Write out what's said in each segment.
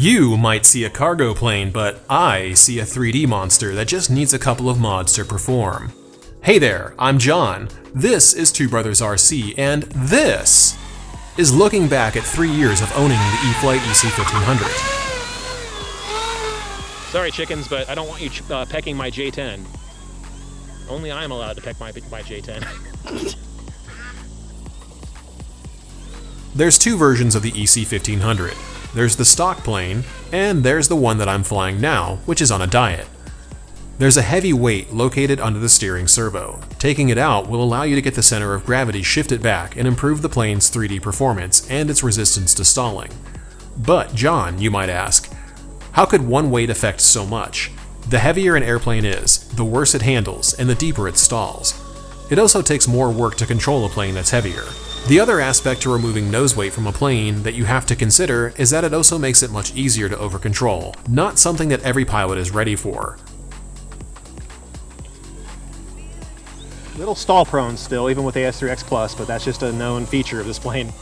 You might see a cargo plane, but I see a 3D monster that just needs a couple of mods to perform. Hey there, I'm John, this is Two Brothers RC, and this is looking back at 3 years of owning the E-flite EC-1500. Sorry chickens, but I don't want you pecking my J10. Only I'm allowed to peck my J10. There's two versions of the EC-1500. There's the stock plane, and there's the one that I'm flying now, which is on a diet. There's a heavy weight located under the steering servo. Taking it out will allow you to get the center of gravity shifted back and improve the plane's 3D performance and its resistance to stalling. But John, you might ask, how could one weight affect so much? The heavier an airplane is, the worse it handles and the deeper it stalls. It also takes more work to control a plane that's heavier. The other aspect to removing nose weight from a plane that you have to consider is that it also makes it much easier to over-control, not something that every pilot is ready for. Little stall prone still, even with AS3X Plus, but that's just a known feature of this plane.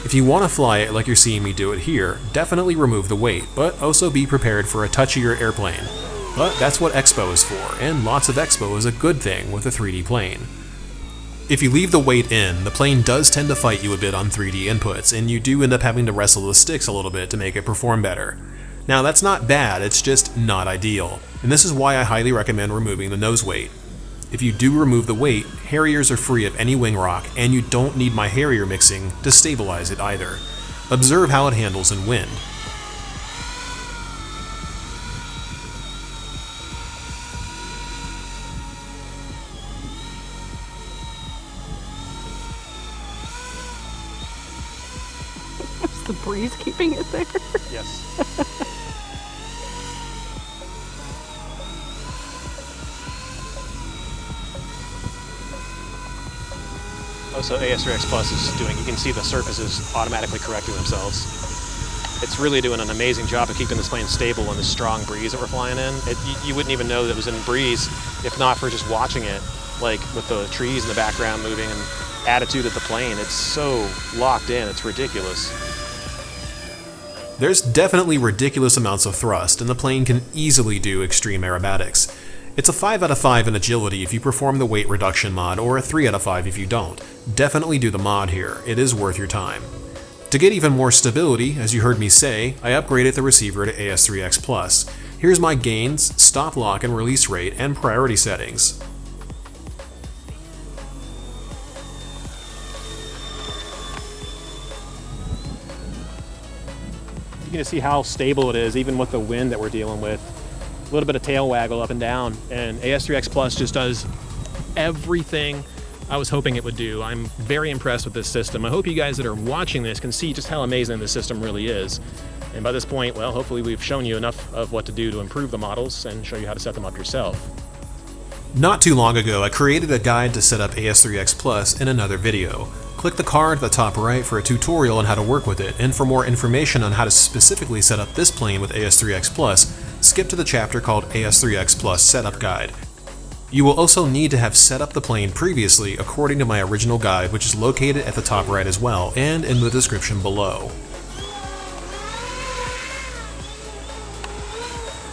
If you want to fly it like you're seeing me do it here, definitely remove the weight, but also be prepared for a touchier airplane. But that's what Expo is for, and lots of Expo is a good thing with a 3D plane. If you leave the weight in, the plane does tend to fight you a bit on 3D inputs, and you do end up having to wrestle the sticks a little bit to make it perform better. Now that's not bad, it's just not ideal, and this is why I highly recommend removing the nose weight. If you do remove the weight, Harriers are free of any wing rock, and you don't need my Harrier mixing to stabilize it either. Observe how it handles in wind. Is the breeze keeping it there? Yes. Also, AS3X Plus is doing, you can see the surfaces automatically correcting themselves. It's really doing an amazing job of keeping this plane stable in this strong breeze that we're flying in. You wouldn't even know that it was in breeze if not for just watching it, like with the trees in the background moving and attitude of the plane. It's so locked in, it's ridiculous. There's definitely ridiculous amounts of thrust, and the plane can easily do extreme aerobatics. It's a 5 out of 5 in agility if you perform the weight reduction mod, or a 3 out of 5 if you don't. Definitely do the mod here, it is worth your time. To get even more stability, as you heard me say, I upgraded the receiver to AS3X Plus. Here's my gains, stop lock and release rate, and priority settings. You can just see how stable it is, even with the wind that we're dealing with. A little bit of tail waggle up and down, and AS3X Plus just does everything I was hoping it would do. I'm very impressed with this system. I hope you guys that are watching this can see just how amazing this system really is. And by this point, well, hopefully we've shown you enough of what to do to improve the models and show you how to set them up yourself. Not too long ago, I created a guide to set up AS3X Plus in another video. Click the card at the top right for a tutorial on how to work with it, and for more information on how to specifically set up this plane with AS3X Plus, skip to the chapter called AS3X Plus Setup Guide. You will also need to have set up the plane previously according to my original guide, which is located at the top right as well, and in the description below.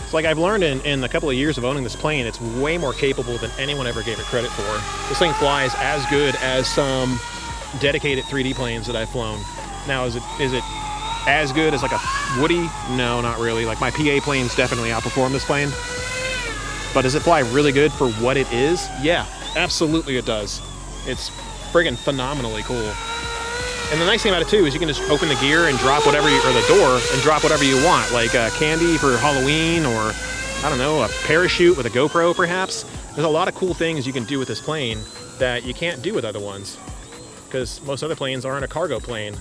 It's like I've learned in a couple of years of owning this plane, it's way more capable than anyone ever gave it credit for. This thing flies as good as some dedicated 3D planes that I've flown. Now, is it as good as like a Woody? No, not really. Like my PA planes definitely outperform this plane. But does it fly really good for what it is? Yeah, absolutely it does. It's friggin' phenomenally cool. And the nice thing about it too is you can just open the gear and drop whatever or the door and drop whatever you want, like candy for Halloween, or I don't know, a parachute with a GoPro perhaps. There's a lot of cool things you can do with this plane that you can't do with other ones, because most other planes aren't a cargo plane.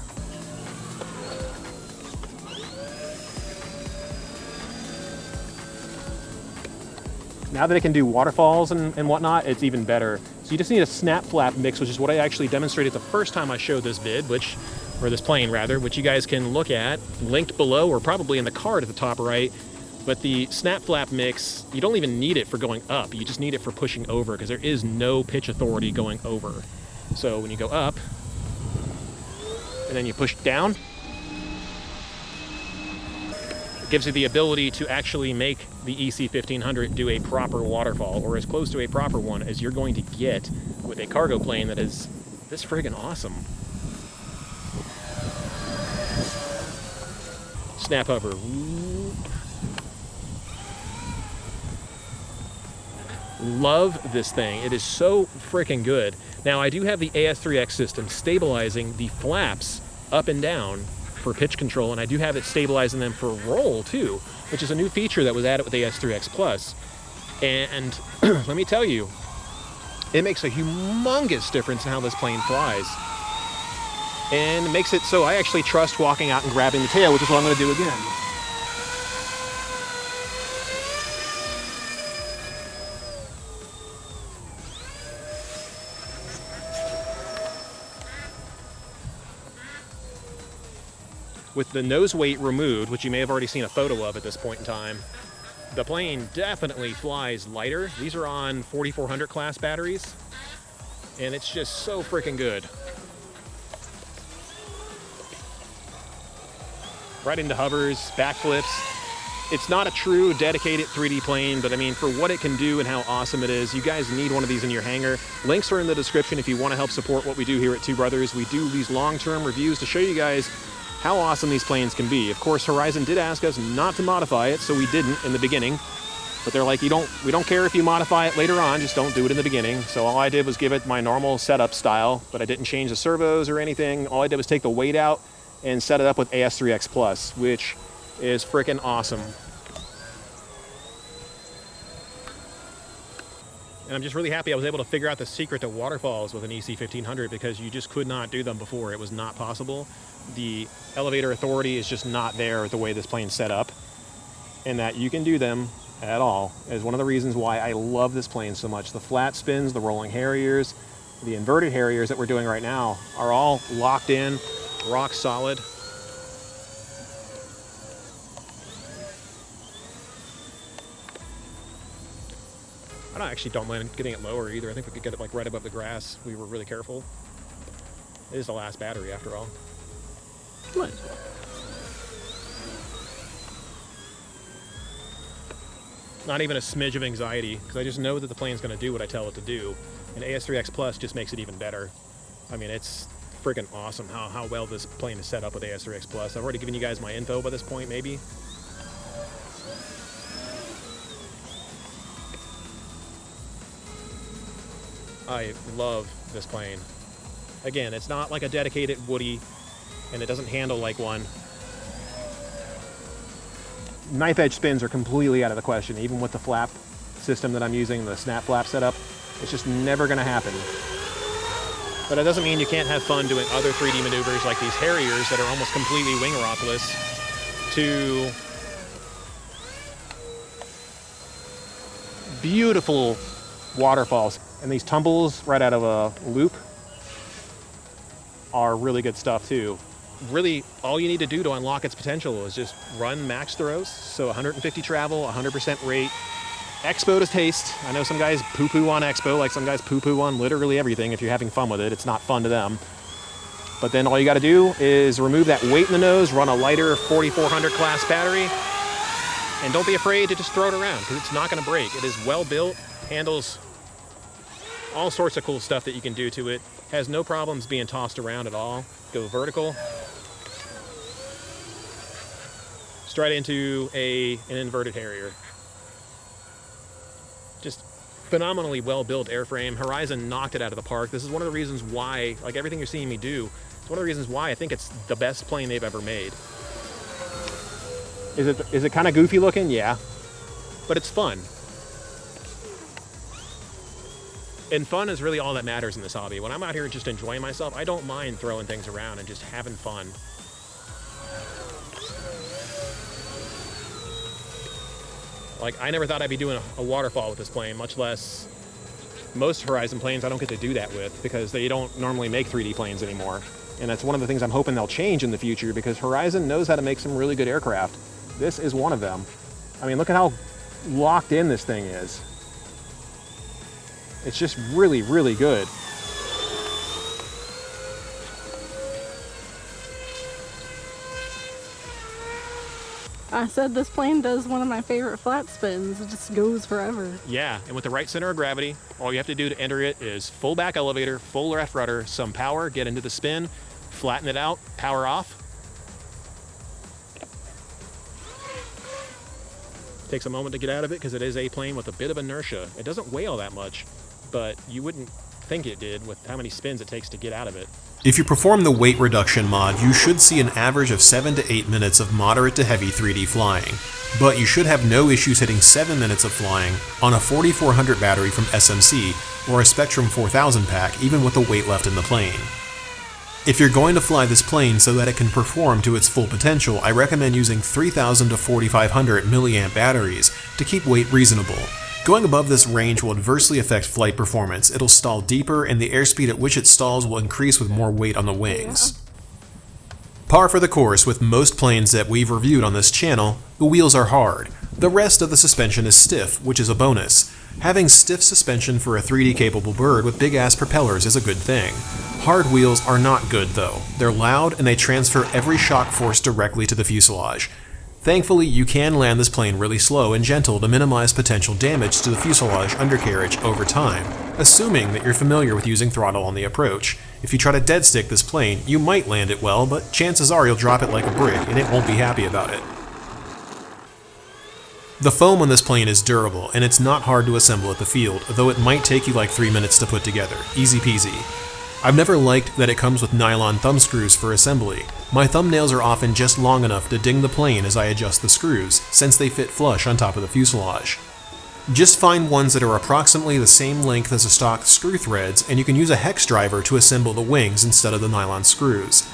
Now that it can do waterfalls and whatnot, it's even better. So you just need a snap flap mix, which is what I actually demonstrated the first time I showed this vid, or this plane rather, which you guys can look at, linked below or probably in the card at the top right. But the snap flap mix, you don't even need it for going up. You just need it for pushing over, because there is no pitch authority going over. So when you go up, and then you push down. It gives you the ability to actually make the EC-1500 do a proper waterfall, or as close to a proper one as you're going to get with a cargo plane that is this friggin' awesome. Snap hover. Love this thing. It is so freaking good. Now I do have the AS3X system stabilizing the flaps up and down for pitch control, and I do have it stabilizing them for roll too, which is a new feature that was added with AS3X Plus. And let me tell you, it makes a humongous difference in how this plane flies. And it makes it so I actually trust walking out and grabbing the tail, which is what I'm going to do again. With the nose weight removed, which you may have already seen a photo of at this point in time, the plane definitely flies lighter. These are on 4400 class batteries, and it's just so freaking good. Right into hovers, backflips. It's not a true dedicated 3D plane, but I mean, for what it can do and how awesome it is, you guys need one of these in your hangar. Links are in the description if you want to help support what we do here at Two Brothers. We do these long-term reviews to show you guys how awesome these planes can be. Of course, Horizon did ask us not to modify it, so we didn't in the beginning. But they're like, we don't care if you modify it later on, just don't do it in the beginning. So all I did was give it my normal setup style, but I didn't change the servos or anything. All I did was take the weight out and set it up with AS3X Plus, which is freaking awesome. And I'm just really happy I was able to figure out the secret to waterfalls with an EC-1500, because you just could not do them before. It was not possible. The elevator authority is just not there the way this plane's set up, and that you can do them at all is one of the reasons why I love this plane so much. The flat spins, the rolling Harriers, the inverted Harriers that we're doing right now are all locked in, rock solid. I actually don't mind getting it lower either. I think we could get it like right above the grass. We were really careful. It is the last battery after all. Might as well. Not even a smidge of anxiety, because I just know that the plane's going to do what I tell it to do. And AS3X Plus just makes it even better. I mean, it's freaking awesome how well this plane is set up with AS3X Plus. I've already given you guys my info by this point, maybe. I love this plane. Again, it's not like a dedicated Woody, and it doesn't handle like one. Knife edge spins are completely out of the question, even with the flap system that I'm using, the snap flap setup. It's just never going to happen. But it doesn't mean you can't have fun doing other 3D maneuvers like these Harriers that are almost completely wing rockless to beautiful waterfalls. And these tumbles right out of a loop are really good stuff too. Really, all you need to do to unlock its potential is just run max throws. So 150 travel, 100% rate. Expo to taste. I know some guys poo-poo on Expo, like some guys poo-poo on literally everything. If you're having fun with it, it's not fun to them. But then all you got to do is remove that weight in the nose, run a lighter 4400 class battery, and don't be afraid to just throw it around, because it's not going to break. It is well built, handles all sorts of cool stuff that you can do to it. Has no problems being tossed around at all. Go vertical. Straight into an inverted Harrier. Just phenomenally well-built airframe. Horizon knocked it out of the park. This is one of the reasons why, like everything you're seeing me do, it's one of the reasons why I think it's the best plane they've ever made. Is it kind of goofy looking? Yeah. But it's fun. And fun is really all that matters in this hobby. When I'm out here just enjoying myself, I don't mind throwing things around and just having fun. Like, I never thought I'd be doing a waterfall with this plane, much less most Horizon planes I don't get to do that with, because they don't normally make 3D planes anymore. And that's one of the things I'm hoping they'll change in the future, because Horizon knows how to make some really good aircraft. This is one of them. I mean, look at how locked in this thing is. It's just really, really good. I said this plane does one of my favorite flat spins. It just goes forever. Yeah, and with the right center of gravity, all you have to do to enter it is full back elevator, full left rudder, some power, get into the spin, flatten it out, power off. Takes a moment to get out of it because it is a plane with a bit of inertia. It doesn't weigh all that much, but you wouldn't think it did with how many spins it takes to get out of it. If you perform the weight reduction mod, you should see an average of 7 to 8 minutes of moderate to heavy 3D flying, but you should have no issues hitting 7 minutes of flying on a 4400 battery from SMC or a Spectrum 4000 pack, even with the weight left in the plane. If you're going to fly this plane so that it can perform to its full potential, I recommend using 3000 to 4500 milliamp batteries to keep weight reasonable. Going above this range will adversely affect flight performance. It'll stall deeper, and the airspeed at which it stalls will increase with more weight on the wings. Par for the course with most planes that we've reviewed on this channel, the wheels are hard. The rest of the suspension is stiff, which is a bonus. Having stiff suspension for a 3D capable bird with big ass propellers is a good thing. Hard wheels are not good though. They're loud and they transfer every shock force directly to the fuselage. Thankfully, you can land this plane really slow and gentle to minimize potential damage to the fuselage undercarriage over time, assuming that you're familiar with using throttle on the approach. If you try to dead stick this plane, you might land it well, but chances are you'll drop it like a brick and it won't be happy about it. The foam on this plane is durable, and it's not hard to assemble at the field, though it might take you like 3 minutes to put together. Easy peasy. I've never liked that it comes with nylon thumb screws for assembly. My thumbnails are often just long enough to ding the plane as I adjust the screws, since they fit flush on top of the fuselage. Just find ones that are approximately the same length as the stock screw threads, and you can use a hex driver to assemble the wings instead of the nylon screws.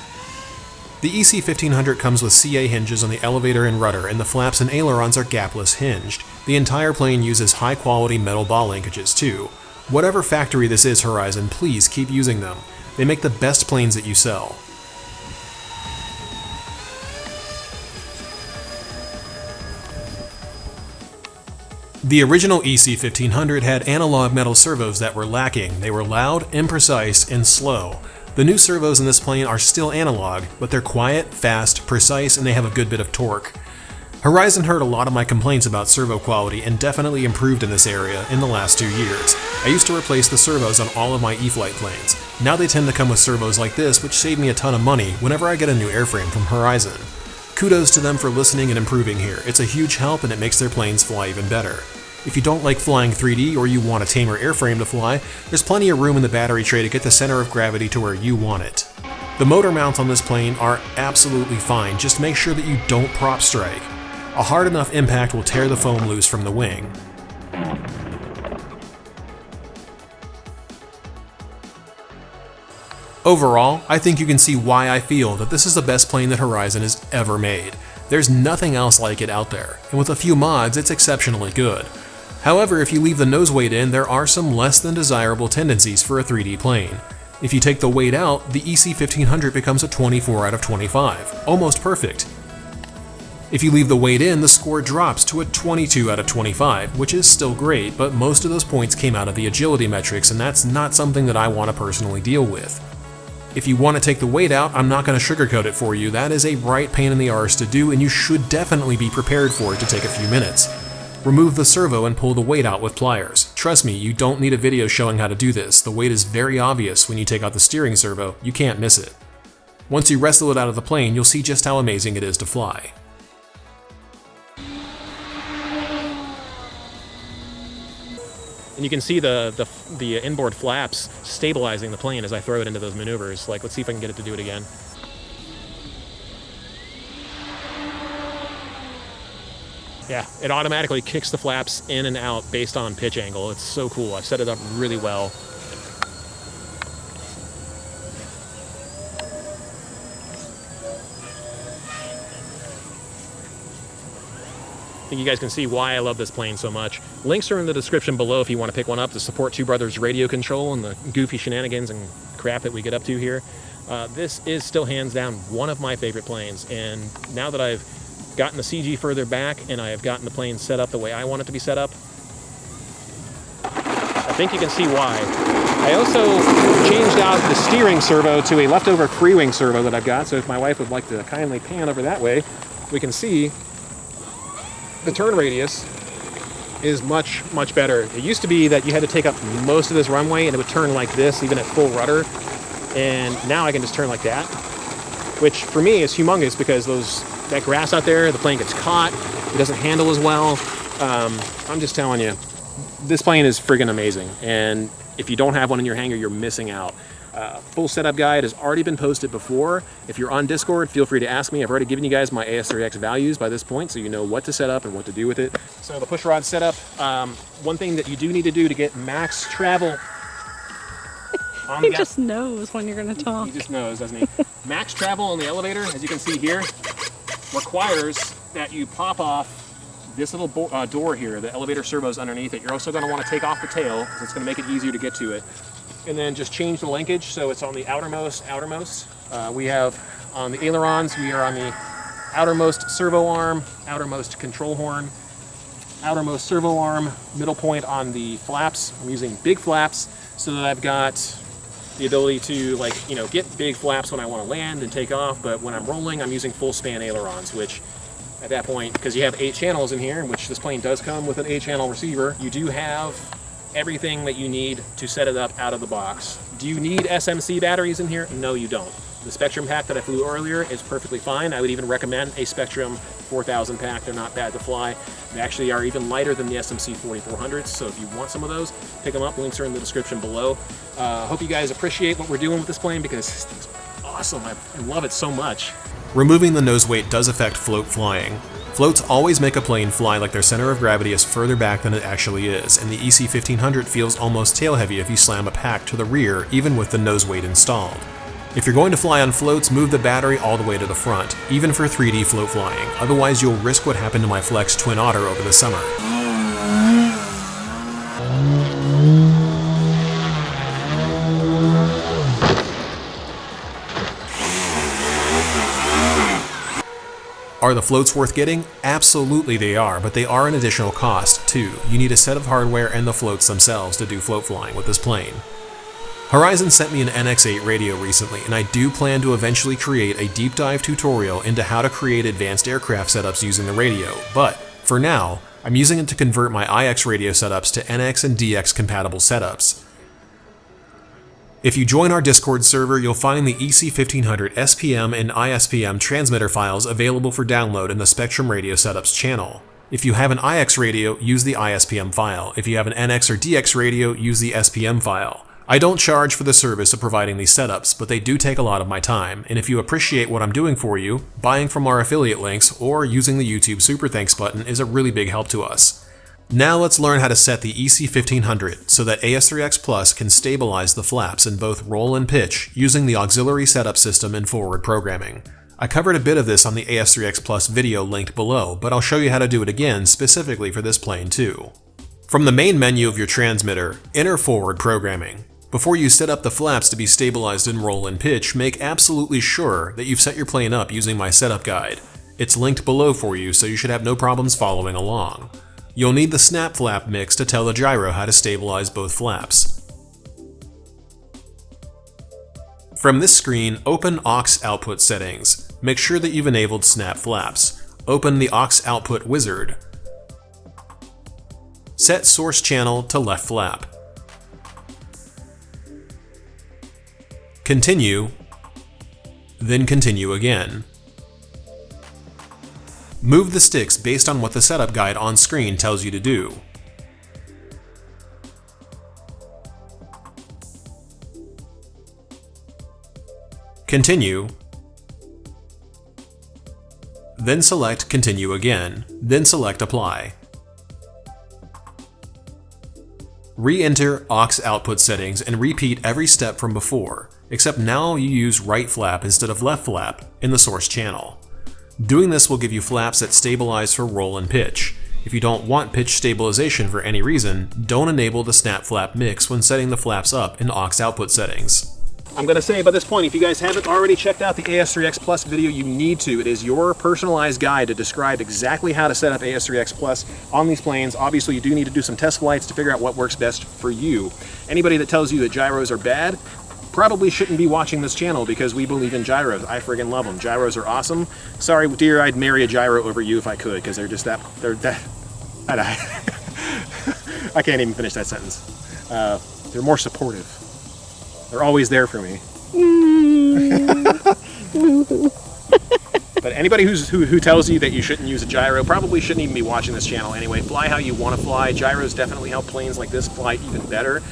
The EC-1500 comes with CA hinges on the elevator and rudder, and the flaps and ailerons are gapless hinged. The entire plane uses high-quality metal ball linkages too. Whatever factory this is, Horizon, please keep using them. They make the best planes that you sell. The original EC-1500 had analog metal servos that were lacking. They were loud, imprecise, and slow. The new servos in this plane are still analog, but they're quiet, fast, precise, and they have a good bit of torque. Horizon heard a lot of my complaints about servo quality and definitely improved in this area in the last 2 years. I used to replace the servos on all of my E-flite planes. Now they tend to come with servos like this, which save me a ton of money whenever I get a new airframe from Horizon. Kudos to them for listening and improving here. It's a huge help and it makes their planes fly even better. If you don't like flying 3D or you want a tamer airframe to fly, there's plenty of room in the battery tray to get the center of gravity to where you want it. The motor mounts on this plane are absolutely fine, just make sure that you don't prop strike. A hard enough impact will tear the foam loose from the wing. Overall, I think you can see why I feel that this is the best plane that Horizon has ever made. There's nothing else like it out there, and with a few mods, it's exceptionally good. However, if you leave the nose weight in, there are some less than desirable tendencies for a 3D plane. If you take the weight out, the EC-1500 becomes a 24 out of 25, almost perfect. If you leave the weight in, the score drops to a 22 out of 25, which is still great, but most of those points came out of the agility metrics, and that's not something that I want to personally deal with. If you want to take the weight out, I'm not going to sugarcoat it for you. That is a right pain in the arse to do, and you should definitely be prepared for it to take a few minutes. Remove the servo and pull the weight out with pliers. Trust me, you don't need a video showing how to do this. The weight is very obvious when you take out the steering servo. You can't miss it. Once you wrestle it out of the plane, you'll see just how amazing it is to fly. And you can see the inboard flaps stabilizing the plane as I throw it into those maneuvers. Like, let's see if I can get it to do it again. Yeah, it automatically kicks the flaps in and out based on pitch angle. It's so cool. I've set it up really well. I think you guys can see why I love this plane so much. Links are in the description below if you want to pick one up to support Two Brothers radio control and the goofy shenanigans and crap that we get up to here. This is still hands down one of my favorite planes, and now that I've gotten the CG further back and I have gotten the plane set up the way I want it to be set up, I think you can see why. I also changed out the steering servo to a leftover free wing servo that I've got, so if my wife would like to kindly pan over that way, we can see the turn radius is much, much better. It used to be that you had to take up most of this runway and it would turn like this, even at full rudder. And now I can just turn like that, which for me is humongous because that grass out there, the plane gets caught, it doesn't handle as well. I'm just telling you, this plane is friggin' amazing. And if you don't have one in your hangar, you're missing out. Full setup guide has already been posted before. If you're on Discord, feel free to ask me. I've already given you guys my AS3X values by this point, so you know what to set up and what to do with it. So the Pushrod setup, one thing that you do need to do to get max travel on He just knows when you're going to talk. He just knows, doesn't he? Max travel on the elevator, as you can see here, requires that you pop off this little door here. The elevator servo is underneath it. You're also going to want to take off the tail, because it's going to make it easier to get to it. And then just change the linkage so it's on the outermost. We have on the ailerons, we are on the outermost servo arm, outermost control horn, outermost servo arm, middle point on the flaps. I'm using big flaps so that I've got the ability to, like, you know, get big flaps when I want to land and take off, but when I'm rolling, I'm using full span ailerons, which at that point, because you have 8 channels in here, in which this plane does come with an 8-channel receiver, you do have everything that you need to set it up out of the box. Do you need SMC batteries in here? No, you don't. The Spectrum pack that I flew earlier is perfectly fine. I would even recommend a Spectrum 4000 pack. They're not bad to fly. They actually are even lighter than the SMC 4400s, so if you want some of those, pick them up. Links are in the description below. Hope you guys appreciate what we're doing with this plane because this thing's awesome. I love it so much. Removing the nose weight does affect float flying. Floats always make a plane fly like their center of gravity is further back than it actually is, and the EC-1500 feels almost tail-heavy if you slam a pack to the rear, even with the nose weight installed. If you're going to fly on floats, move the battery all the way to the front, even for 3D float flying, otherwise you'll risk what happened to my Flex Twin Otter over the summer. Are the floats worth getting? Absolutely they are, but they are an additional cost, too. You need a set of hardware and the floats themselves to do float flying with this plane. Horizon sent me an NX8 radio recently, and I do plan to eventually create a deep dive tutorial into how to create advanced aircraft setups using the radio, but for now, I'm using it to convert my IX radio setups to NX and DX compatible setups. If you join our Discord server, you'll find the EC-1500 SPM and ISPM transmitter files available for download in the Spectrum Radio Setups channel. If you have an IX radio, use the ISPM file. If you have an NX or DX radio, use the SPM file. I don't charge for the service of providing these setups, but they do take a lot of my time, and if you appreciate what I'm doing for you, buying from our affiliate links or using the YouTube Super Thanks button is a really big help to us. Now let's learn how to set the EC-1500 so that AS3X Plus can stabilize the flaps in both roll and pitch using the auxiliary setup system and forward programming. I covered a bit of this on the AS3X Plus video linked below, but I'll show you how to do it again specifically for this plane too. From the main menu of your transmitter, enter forward programming. Before you set up the flaps to be stabilized in roll and pitch, make absolutely sure that you've set your plane up using my setup guide. It's linked below for you, so you should have no problems following along. You'll need the snap flap mix to tell the gyro how to stabilize both flaps. From this screen, open aux output settings. Make sure that you've enabled snap flaps. Open the aux output wizard. Set source channel to left flap. Continue, then continue again. Move the sticks based on what the setup guide on screen tells you to do. Continue, then select Continue again, then select Apply. Re-enter aux output settings and repeat every step from before, except now you use right flap instead of left flap in the source channel. Doing this will give you flaps that stabilize for roll and pitch. If you don't want pitch stabilization for any reason, don't enable the snap flap mix when setting the flaps up in aux output settings. I'm going to say by this point, if you guys haven't already checked out the AS3X Plus video, you need to. It is your personalized guide to describe exactly how to set up AS3X Plus on these planes. Obviously, you do need to do some test flights to figure out what works best for you. Anybody that tells you that gyros are bad, probably shouldn't be watching this channel because we believe in gyros. I friggin' love them. Gyros are awesome. Sorry, dear, I'd marry a gyro over you if I could, because they're just that, I can't even finish that sentence. They're more supportive. They're always there for me. But anybody who tells you that you shouldn't use a gyro probably shouldn't even be watching this channel anyway. Fly how you want to fly. Gyros definitely help planes like this fly even better.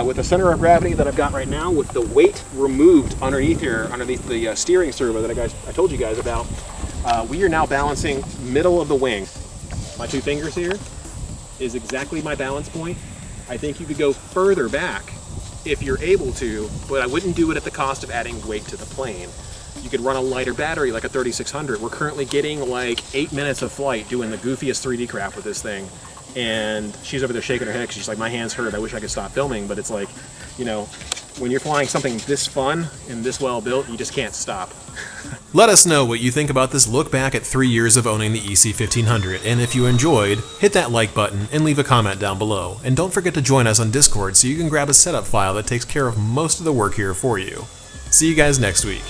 With the center of gravity that I've got right now, with the weight removed underneath here, underneath the steering servo that I told you guys about, we are now balancing middle of the wing. My two fingers here is exactly my balance point. I think you could go further back if you're able to, but I wouldn't do it at the cost of adding weight to the plane. You could run a lighter battery like a 3600. We're currently getting like 8 minutes of flight doing the goofiest 3D crap with this thing. And she's over there shaking her head because she's like, my hands hurt, I wish I could stop filming. But it's like, you know, when you're flying something this fun and this well built, you just can't stop. Let us know what you think about this look back at 3 years of owning the EC-1500, and if you enjoyed, hit that like button and leave a comment down below. And don't forget to join us on Discord so you can grab a setup file that takes care of most of the work here for you. See you guys next week.